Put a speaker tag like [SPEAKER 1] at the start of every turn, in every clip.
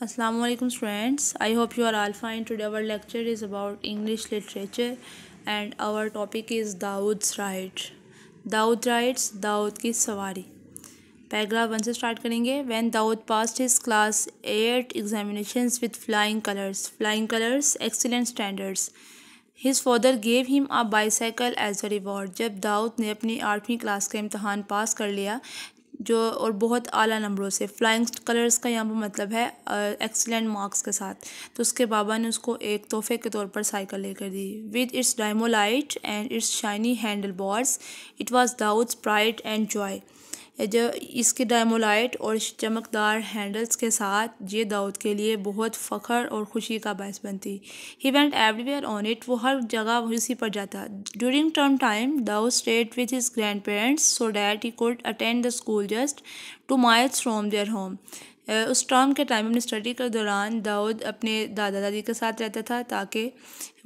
[SPEAKER 1] Assalamu alaikum students. I hope you are all fine. Today our lecture is about English literature and our topic is Dawood's Right. Dawood writes Dawood की सवारी. Paragraph 1 से start करेंगे. When Dawood passed his class 8 examinations with flying colors, excellent standards. His father gave him a bicycle as a reward. जब दाऊद ने अपनी 8वीं class का इम्तहान पास कर लिया जो और बहुत आला नंबरों से, फ्लाइंग कलर्स का यहाँ पर मतलब है एक्सीलेंट मार्क्स के साथ, तो उसके बाबा ने उसको एक तोहफे के तौर पर साइकिल लेकर दी. With its dynamo light and its shiny handle bars it was Daud's pride and joy. जो इसके डायमोलाइट और चमकदार हैंडल्स के साथ ये दाऊद के लिए बहुत फ़ख्र और ख़ुशी का बायस बनती. He went everywhere on it, वो हर जगह इसी पर जाता. During term time Dawood stayed with his grandparents so that he could attend the school just 2 miles from their home. उस टर्म के टाइम अपनी स्टडी के दौरान दाऊद अपने दादा दादी के साथ रहता था ताकि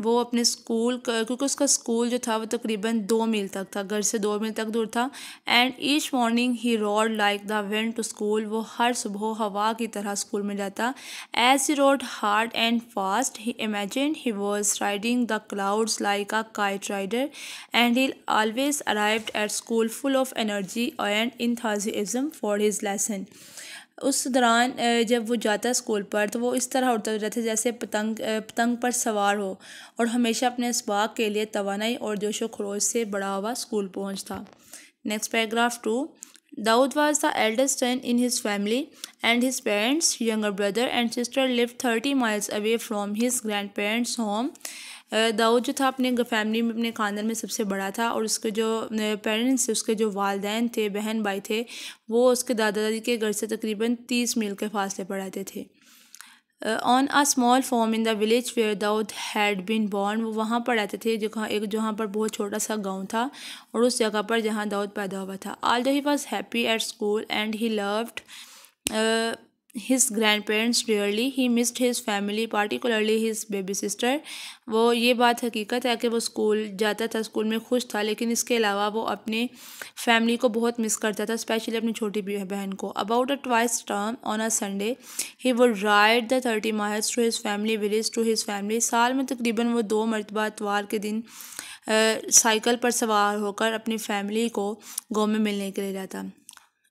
[SPEAKER 1] वो अपने स्कूल, क्योंकि उसका स्कूल जो था वो तकरीबन 2 मील तक था, घर से 2 मील तक दूर था. And each morning he rode like the wind to school, वो हर सुबह हवा की तरह स्कूल में जाता. As he rode hard and fast he imagine he was riding the clouds like a kite rider and he always arrived at school full of energy and enthusiasm for his lesson. उस दौरान जब वो जाता school पर तो वो इस तरह उड़ता रहता जैसे पतंग पर सवार हो और हमेशा अपने इसबाक के लिए तवानाई और जोशो खरोश से बड़ा हुआ स्कूल पहुंचता. Next paragraph 2. Dawood was the eldest son in his family, and his parents, younger brother and sister lived 30 miles away from his grandparents' home. Dawood जो था अपने फैमिली में, अपने ख़ानदान में सबसे बड़ा था और उसके जो पेरेंट्स, उसके जो वालदैन थे, बहन भाई थे, वो उसके दादा दादी के घर से तकरीबन 30 मील के फासले पर रहते थे. On a small farm in the village where Dawood had been born, वो वहाँ पर रहते थे जहाँ पर बहुत छोटा सा गांव था और उस जगह पर जहाँ दाऊद पैदा हुआ था. Although he was happy at school and he loved his grandparents dearly, he missed his family, particularly his baby sister. वो ये बात हकीकत है कि वो स्कूल जाता था, स्कूल में खुश था, लेकिन इसके अलावा वो अपने फैमिली को बहुत मिस करता था, स्पेशली अपनी छोटी बहन को. About a twice term on a Sunday he would ride the 30 miles to his family village to his family. साल में तकरीबन वो 2 मरतबा इतवार के दिन साइकिल पर सवार होकर अपनी फैमिली को गाँव में मिलने के लिए जाता.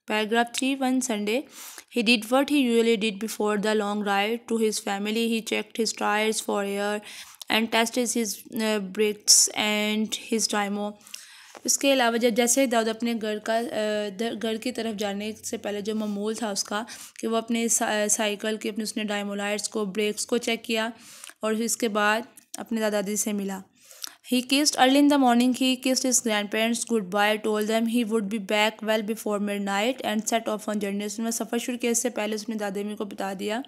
[SPEAKER 1] Paragraph 3. One Sunday, he did what he usually did before the long ride to his family. He checked his tires for air and tested his brakes and his dyno. इसके अलावा जैसे दाऊद अपने घर की तरफ जाने से पहले जो मामूल था उसका कि वो अपने साइकिल के उसने डायमोलाइट्स को, ब्रेक्स को चेक किया और इसके बाद अपने दादा दादी से मिला. He kissed early in the morning. He kissed his grandparents goodbye, told them he would be back well before midnight and set off on journey. उसने सफ़र शुरू किए इससे पहले उसने दादी अम्मी को बता दिया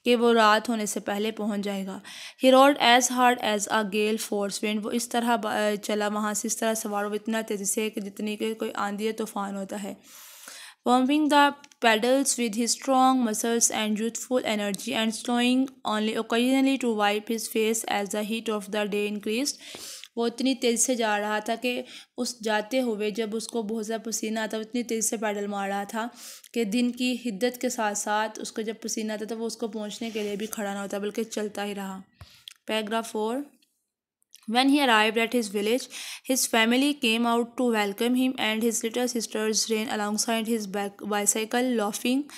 [SPEAKER 1] कि वो रात होने से पहले पहुंच जाएगा. He rode as hard as a gale force wind. वो इस तरह चला वहाँ से, इस तरह सवार हो इतना तेज़ी से कि जितनी कि कोई आंधी या तूफान होता है. Pumping the pedals with his strong muscles and youthful energy and slowing only occasionally to wipe his face as the heat of the day increased. वो इतनी तेज़ी से जा रहा था कि उस जाते हुए जब उसको बहुत ज़्यादा पसीना आता, इतनी तेज़ी से पैडल मार रहा था कि दिन की हिद्दत के साथ साथ उसको जब पसीना आता था वो उसको पहुंचने के लिए भी खड़ा ना होता बल्कि चलता ही रहा. Paragraph 4. When he arrived at his village, his family came out to welcome him and his little sisters ran alongside his bicycle laughing.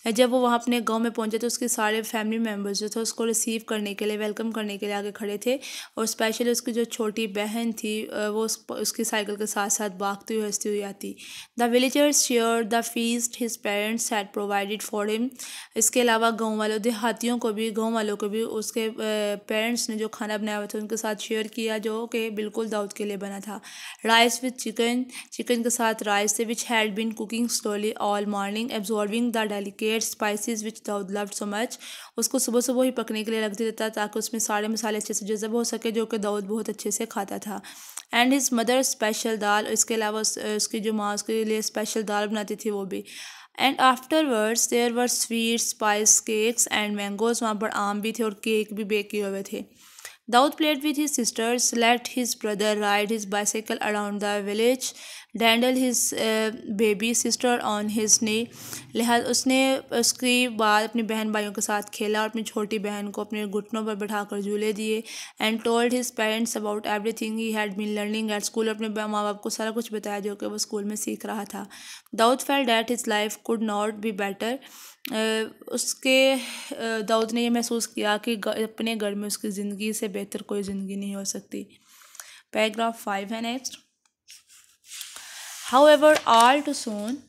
[SPEAKER 1] जब वो वहाँ अपने गांव में पहुँचे तो उसके सारे फैमिली मेम्बर्स जो थे उसको रिसीव करने के लिए, वेलकम करने के लिए आगे खड़े थे और स्पेशली उसकी जो छोटी बहन थी वो उसकी साइकिल के साथ साथ भागती हुई हंसती हुई आती. The villagers share the feast his parents had provided for him. इसके अलावा गाँव वालों को भी उसके पेरेंट्स ने जो खाना बनाया हुआ था उनके साथ शेयर किया जो कि बिल्कुल दाऊद के लिए बना था. राइस विद चिकन के साथ राइस थे which had been cooking slowly all morning absorbing the delicate spices which Dawood loved so much. उसको सुबह सुबह ही पकने के लिए रख देता ताकि उसमें सारे मसाले अच्छे से जज़ब हो सके जो कि दाऊद बहुत अच्छे से खाता था. एंड हिज मदर स्पेशल दाल, इसके अलावा उसकी जो माँ उसके लिए स्पेशल दाल बनाती थी वो भी. And afterwards there were sweet spice cakes and mangoes, वहाँ पर आम भी थे और केक भी बेक किए हुए थे. Daud played with his sisters, let his brother ride his bicycle around the village, dandle his baby sister on his knee, लिहाज उसने उसके बाद अपनी बहन भाइयों के साथ खेला और अपनी छोटी बहन को अपने घुटनों पर बिठाकर झूले दिए। And told his parents about everything he had been learning at school, अपने माँ बाप को सारा कुछ बताया जो कि वो स्कूल में सीख रहा था। Dawood felt that his life could not be better, Dawood ने यह महसूस किया कि अपने घर में उसकी ज़िंदगी से बेहतर कोई ज़िंदगी नहीं हो सकती। पैराग्राफ 5 है next. However, all too soon,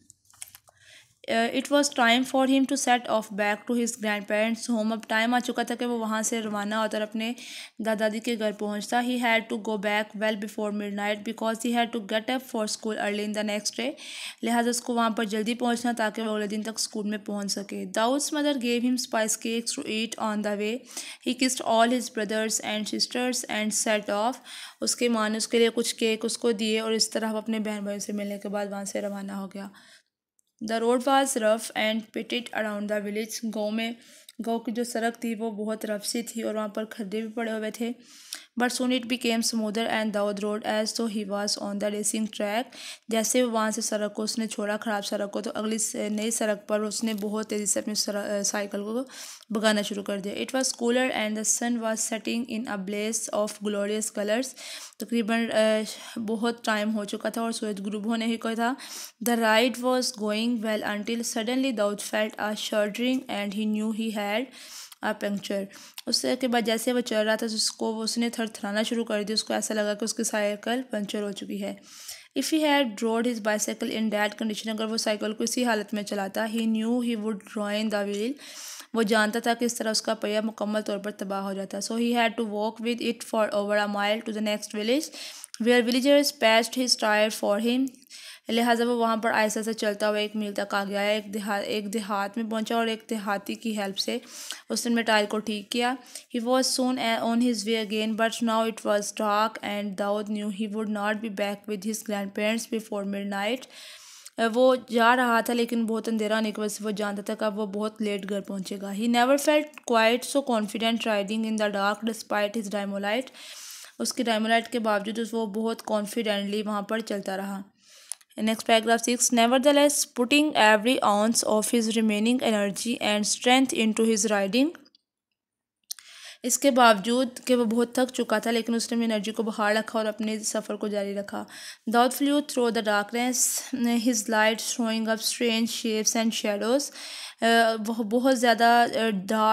[SPEAKER 1] it was time for him to set off back to his grandparents home. अब टाइम आ चुका था कि वो वहाँ से रवाना होता और अपने दादा दादी के घर पहुँचता। He had to go back well before midnight because he had to get up for school early in the next day, लिहाजा उसको वहाँ पर जल्दी पहुँचना ताकि वो अगले दिन तक स्कूल में पहुँच सके। Daud's mother gave him spice cakes to eat on the way. He kissed all his brothers and sisters and set off. उसके माँ ने उसके लिए कुछ केक उसको दिए और इस तरह अपने बहन भाई से मिलने के बाद वहाँ से रवाना हो गया। The road was rough and pitted around the village. गाँव की जो सड़क थी वो बहुत रफ सी थी और वहाँ पर खड्डे भी पड़े हुए थे। But soon it became smoother and Daud rode as though he was on the racing track. जैसे वहाँ से सड़क को उसने छोड़ा, ख़राब सड़क को, तो अगली नई सड़क पर उसने बहुत तेज़ी से अपनी साइकिल को भगाना शुरू कर दिया। It was cooler and the sun was setting in a blaze of glorious colours. तकरीबन बहुत टाइम हो चुका था और सूरज गुरूब होने ही को था। The ride was going well until suddenly Daud felt a shuddering and he knew he had a puncture. उसके के बाद जैसे वो चल रहा था उसने थरथराना शुरू कर दिया। उसको ऐसा लगा कि उसकी साइकिल पंचर हो चुकी है। If he had rode his bicycle in that condition, अगर वो साइकिल को इसी हालत में चलाता, he knew he would ruin the wheel, वो जानता था कि इस तरह उसका पहिया मुकम्मल तौर पर तबाह हो जाता। So he had to walk with it for over a mile to the next village where villagers patched his tyre for him. लिहाजा वो वहाँ पर आहिस्ता से चलता हुआ 1 मील तक आ गया है। एक देहात में पहुँचा और एक देहाती की हेल्प से उसने अपने टायर को ठीक किया। He was soon on his way again but now it was dark and Dawood knew he would not be back with his grandparents before midnight. वो जा रहा था लेकिन बहुत अंधेरा होने की वजह से वो जानता था कि अब वो बहुत लेट घर पहुँचेगा। He never felt quite so confident riding in the dark despite his dynamo light. उसकी डायमोलाइट के बावजूद वो बहुत कॉन्फिडेंटली वहाँ पर चलता रहा। Next paragraph 6. Nevertheless, putting every ounce of his remaining energy and strength into his riding, इसके बावजूद कि वो बहुत थक चुका था लेकिन उसने अपनी एनर्जी को बाहर रखा और अपने सफ़र को जारी रखा। Dawood flew through the darkness his light showing up strange shapes and shadows. वह बहुत ज़्यादा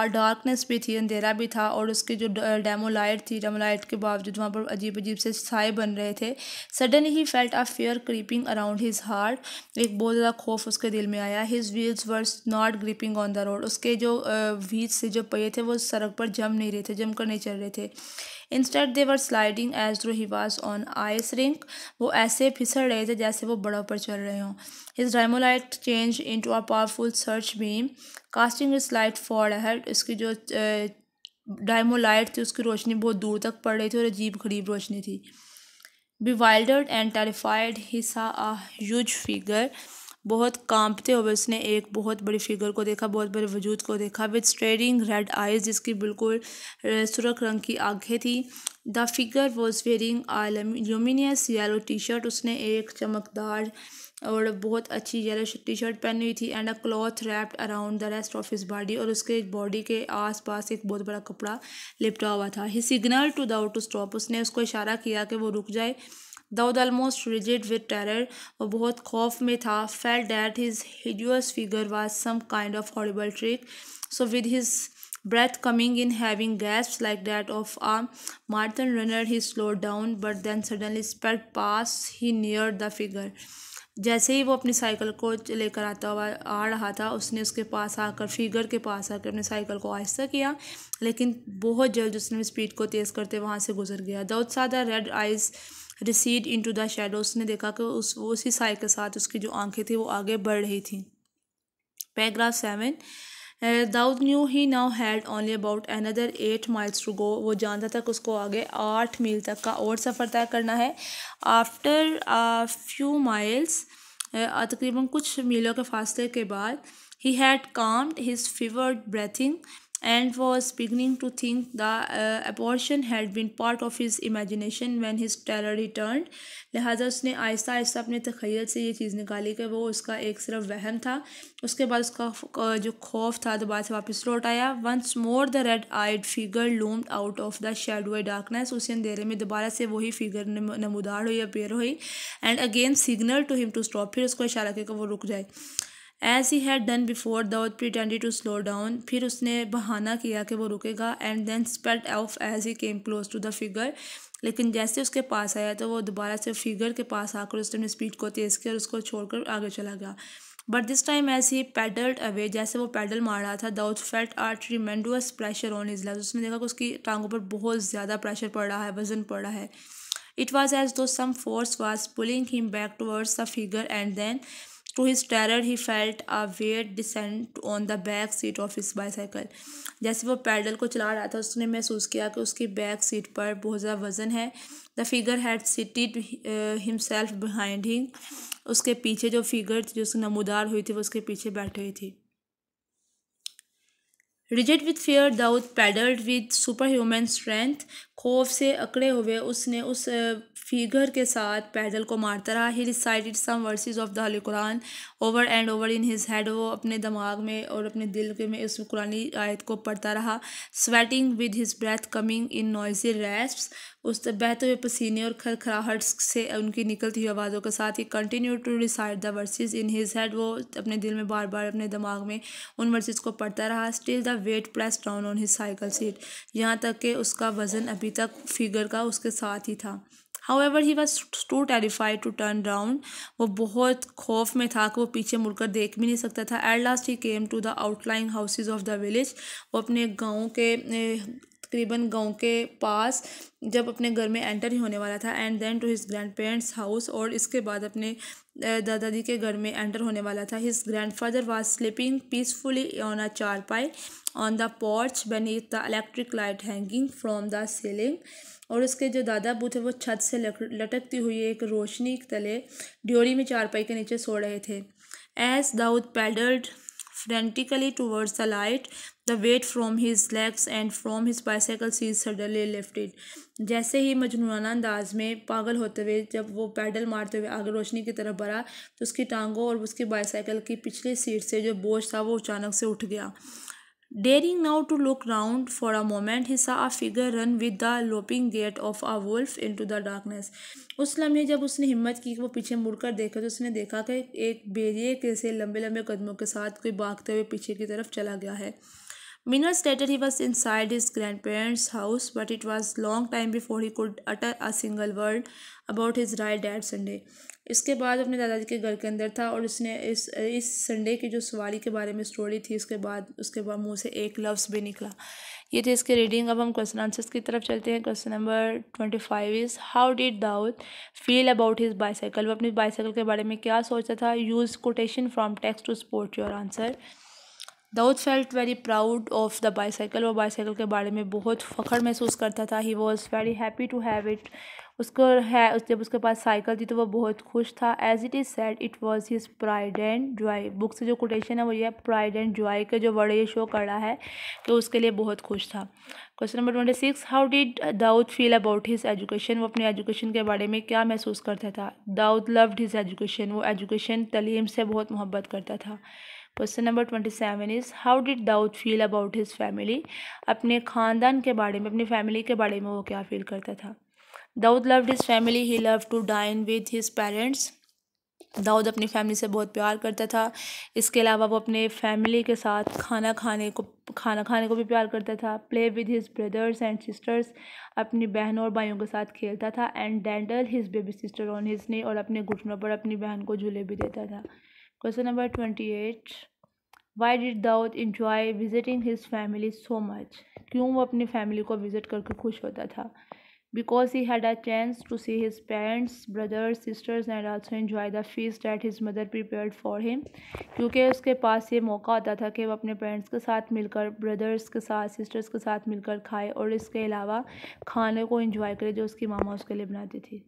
[SPEAKER 1] डार्कनेस भी थी, अंधेरा भी था और उसकी जो डेमोलाइट थी, डेमोलाइट के बावजूद वहाँ पर अजीब अजीब से साए बन रहे थे। Suddenly he felt a fear creeping around his heart. एक बहुत ज़्यादा खौफ उसके दिल में आया। His wheels were not gripping on the road. उसके जो व्हील्स से जो पहिए थे वो सड़क पर जम नहीं रहे थे, जम कर नहीं चल रहे थे। Instead they were sliding as though he was on ice rink. वो ऐसे फिसल रहे थे जैसे वो बर्फ़ पर चल रहे हों। His dynamo light change into a powerful search beam casting its light far ahead. इसकी जो डायमोलाइट थी उसकी रोशनी बहुत दूर तक पड़ रही थी और अजीब गरीब रोशनी थी। Bewildered and terrified, he saw a huge figure. बहुत कांपते हुए उसने एक बहुत बड़ी फिगर को देखा, बहुत बड़े वजूद को देखा। विद स्टेरिंग रेड आइज, जिसकी बिल्कुल सुर्ख रंग की आंखें थी। The figure was wearing a luminous yellow T-shirt. उसने एक चमकदार और बहुत अच्छी येलो टी शर्ट पहनी हुई थी। And a cloth wrapped around the rest of his body, और उसके बॉडी के आस पास एक बहुत बड़ा कपड़ा लिपटा हुआ था। He signal to Daud to stop, उसने उसको इशारा किया कि वो रुक जाए। Daud almost rigid with terror, वो बहुत खौफ में था। Felt that his hideous figure was some kind of horrible trick. So with his breath coming in, having gasps like that of a marathon runner, he slowed down but then suddenly sped past. He neared the figure. जैसे ही वो अपनी cycle को लेकर आ रहा था, उसने उसके पास आकर, फिगर के पास आकर अपनी साइकिल को आहिस्ता किया, लेकिन बहुत जल्द उसने स्पीड को तेज़ करते वहाँ से गुजर गया। दाऊद सादा red eyes recede into the shadow, उसने देखा कि उसी साई के साथ उसकी जो आंखें थी वो आगे बढ़ रही थी। Paragraph 7. Dawood knew he now had only about another 8 miles to go. वो जानता था कि उसको आगे 8 मील तक का और सफ़र तय करना है। आफ्टर अ फ्यू माइल्स, तकरीबन कुछ मीलों के फासले के बाद, he had calmed his fevered breathing and was beginning to think the abortion had been part of his imagination when his terror returned. लिहाजा उसने आहिस्ता आहिस्ता अपने तख़य्युल से ये चीज़ निकाली कि वो उसका एक सिर्फ वहम था। उसके बाद उसका जो खौफ था दोबारा से वापस लौट आया। Once more the red eyed figure loomed out of the shadowy darkness. उसी अंधेरे में दोबारा से वही फिगर नमूदार हुई, अपीयर हुई। And again signal to him to stop, फिर उसको इशारा किया कि वो रुक जाए। As he had done before, Dawood pretended to slow down, फिर उसने बहाना किया कि वो रुकेगा। And then sped off as he came close to the figure, लेकिन जैसे उसके पास आया तो वो दोबारा से फिगर के पास आकर उसने अपनी स्पीड को तेज़ किया और उसको छोड़कर आगे चला गया। But this time as he pedalled away, जैसे वो पैडल मार रहा था, Dawood felt a tremendous pressure on his legs. उसने देखा कि उसकी टांगों पर बहुत ज़्यादा प्रेशर पड़ रहा है, वजन पड़ रहा है। It was as though some force was pulling him back towards the figure, and then to his terror he felt a weight descend on the back seat of his bicycle. जैसे वो pedal को चला रहा था उसने महसूस किया कि उसकी बैक सीट पर बहुत ज़्यादा वजन है। The figure had seated himself behind him, उसके पीछे जो फिगर जो उसकी नमूदार हुई थी वो उसके पीछे बैठी हुई थी। Rigid with fear, Daud pedalled with super human strength. खौफ से अकड़े हुए उसने उस फिगर के साथ पैडल को मारता रहा। He recited some verses of the holy Quran over and over in his head. वो अपने दिमाग में और अपने दिल के में उस कुरानी आयत को पढ़ता रहा। Sweating with his breath coming in noisy rasps, उस बहते हुए पसीने और खरखराहट से उनकी निकलती हुई आवाज़ों के साथ he continue to recite the verses in his head. वो अपने दिल में बार बार अपने दिमाग में उन वर्सेस को पढ़ता रहा। Still the weight press down on his cycle seat, यहाँ तक कि उसका वज़न अभी तक फिगर का उसके साथ ही था। However, he was too terrified to turn round. वो बहुत खौफ में था कि वो पीछे मुड़कर देख भी नहीं सकता था। At last he came to the outlying houses of the village. वो अपने गाँव के तकरीबन गाँव के पास जब अपने घर में एंटर ही होने वाला था। And then to his grandparents house, और इसके बाद अपने दादाजी के घर में एंटर होने वाला था। His grandfather was sleeping peacefully on a charpai on the porch beneath the electric light hanging from the ceiling. और उसके जो दादा अबू थे वो छत से लटकती हुई एक रोशनी के तले ड्योरी में चारपाई के नीचे सो रहे थे। As Daud pedalled frantically towards the light, the weight from his legs and from his bicycle seat suddenly lifted. जैसे ही मजनूनाना अंदाज में पागल होते हुए जब वो पैडल मारते हुए आगे रोशनी की तरफ बढ़ा तो उसकी टांगों और उसकी बाईसाइकिल की पिछली सीट से जो बोझ था वो अचानक से उठ गया। Daring now to look round for a moment, he saw a figure run with the loping gait of a wolf into the darkness. उस लम्हे जब उसने हिम्मत की कि वो पीछे मुड़कर देखा तो उसने देखा कि एक भेड़िए के से लंबे लंबे कदमों के साथ कोई भागते हुए पीछे की तरफ चला गया है। Minutes later he was inside his grandparents' house, but it was long time before he could utter a single word about his ride that Sunday. इसके बाद अपने दादाजी के घर के अंदर था और उसने इस संडे की जो सवारी के बारे में स्टोरी थी उसके बाद मुंह से एक लफ्ज़ भी निकला। ये थे इसके रीडिंग। अब हम क्वेश्चन आंसर्स की तरफ चलते हैं। Question number 25 is how did Dawood feel about his bicycle. वो अपनी बाईसाइकिल के बारे में क्या सोचता था। Use quotation from text to support your answer. Dawood felt very proud of the bicycle. वो बाईसाइकिल के बारे में बहुत फ़ख्र महसूस करता था। He was very happy to have it. जब उसके पास साइकिल थी तो वो बहुत खुश था। As it is said it was his pride and joy. Book से जो कोटेशन है वो ये प्राइड एंड जॉय के जो वर्ड ये शो कर रहा है तो उसके लिए बहुत खुश था। Question number 26 how did Dawood feel about his education. वो अपनी एजुकेशन के बारे में क्या महसूस करता था। Dawood loved his education. वो एजुकेशन तलीम से बहुत मोहब्बत करता था। Question number 27 is how did Dawood feel about his family. अपने ख़ानदान के बारे में अपनी फैमिली के बारे में वो क्या फील करता था। Dawood loved his family. He love to dine with his parents. Dawood अपनी फैमिली से बहुत प्यार करता था। इसके अलावा वो अपने फैमिली के साथ खाना खाने को भी प्यार करता था। Play with his brothers and sisters. अपनी बहनों और भाइयों के साथ खेलता था। And dandle his baby sister on his knee. और अपने घुटनों पर अपनी बहन को झूले भी देता था। Question number 28 why did Dawood enjoy visiting his family so much. क्यों वो अपनी फैमिली को विज़िट करके खुश होता था। Because he had a chance to see his parents brothers sisters and also enjoy the feast that his mother prepared for him. क्योंकि उसके पास ये मौका होता था कि वो अपने पेरेंट्स के साथ मिलकर ब्रदर्स के साथ सिस्टर्स के साथ मिलकर खाए और इसके अलावा खाने को एंजॉय करे जो उसकी मामा उसके लिए बनाती थी।